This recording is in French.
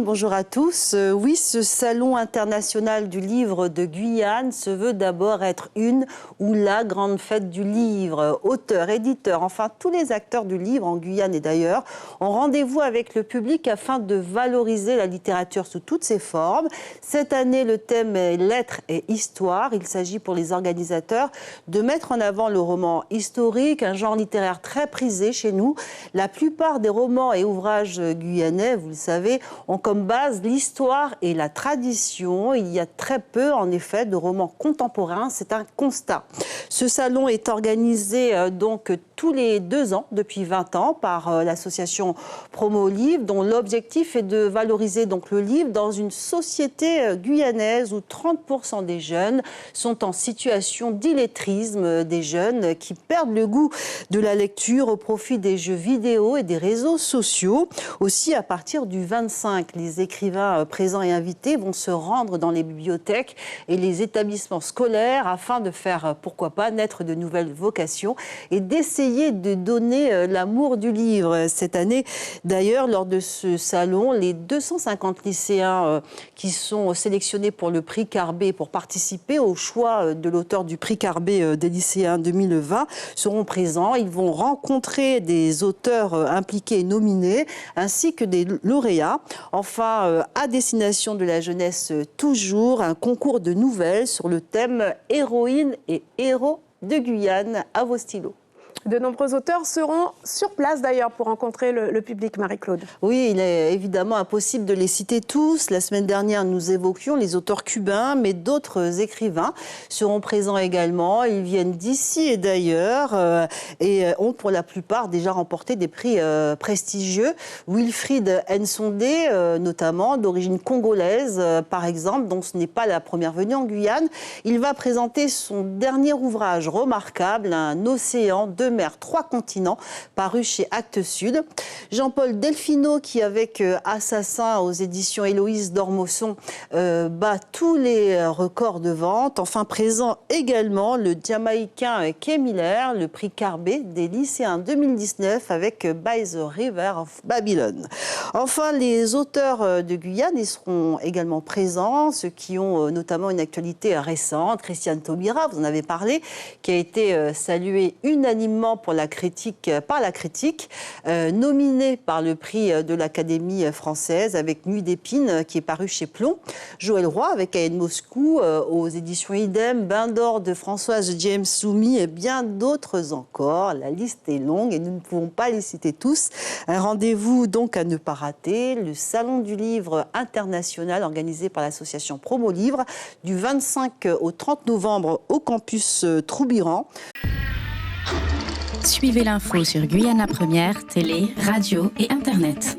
bonjour à tous. Oui, ce salon international du livre de Guyane se veut d'abord être une ou la grande fête du livre. Auteurs, éditeurs, enfin tous les acteurs du livre en Guyane et d'ailleurs ont rendez-vous avec le public afin de valoriser la littérature sous toutes ses formes. Cette année, le thème est lettres et histoire. Il s'agit pour les organisateurs de mettre en avant le roman historique, un genre littéraire très prisé chez nous. La plupart des romans et ouvrages guyanais, vous le savez, ont comme base l'histoire et la tradition. Il y a très peu, en effet, de romans contemporains. C'est un constat. Ce salon est organisé donc tous les 2 ans, depuis 20 ans, par l'association Promo Livre, dont l'objectif est de valoriser donc le livre dans une société guyanaise où 30% des jeunes sont en situation d'illettrisme, des jeunes qui perdent le goût de la lecture au profit des jeux vidéo et des réseaux sociaux. Aussi, à partir du 25, les écrivains présents et invités vont se rendre dans les bibliothèques et les établissements scolaires afin de faire, pourquoi pas, naître de nouvelles vocations et d'essayer de donner l'amour du livre. Cette année, d'ailleurs, lors de ce salon, les 250 lycéens qui sont sélectionnés pour le prix Carbet pour participer au choix de l'auteur du prix Carbet des lycéens 2020 seront présents. Ils vont rencontrer des auteurs impliqués et nominés, ainsi que des lauréats. Enfin, à destination de la jeunesse toujours, un concours de nouvelles sur le thème héroïnes et héros de Guyane. À vos stylos. De nombreux auteurs seront sur place d'ailleurs pour rencontrer le public, Marie-Claude. Oui, il est évidemment impossible de les citer tous. La semaine dernière, nous évoquions les auteurs cubains, mais d'autres écrivains seront présents également. Ils viennent d'ici et d'ailleurs et ont pour la plupart déjà remporté des prix prestigieux. Wilfried Nsondé, notamment, d'origine congolaise, par exemple, dont ce n'est pas la première venue en Guyane. Il va présenter son dernier ouvrage remarquable, Un océan, 2 mers, 3 continents, paru chez Actes Sud. Jean-Paul Delfino, qui avec Assassin aux éditions Héloïse d'Ormesson bat tous les records de vente. Enfin, présent également le Jamaïcain Kay Miller, le prix Carbet des lycéens 2019 avec By the River of Babylon. Enfin, les auteurs de Guyane y seront également présents, ceux qui ont notamment une actualité récente. Christiane Taubira, vous en avez parlé, qui a été saluée unanimement par la critique, nominé par le prix de l'Académie française avec Nuit d'épines qui est paru chez Plomb. Joël Roy avec Aïd Moscou aux éditions Idem, Bain d'or de Françoise James Soumi et bien d'autres encore. La liste est longue et nous ne pouvons pas les citer tous. Un rendez-vous donc à ne pas rater, le Salon du Livre international organisé par l'association Promo Livre du 25 au 30 novembre au campus Troubiran. Suivez l'info sur Guyana Première, télé, radio et Internet.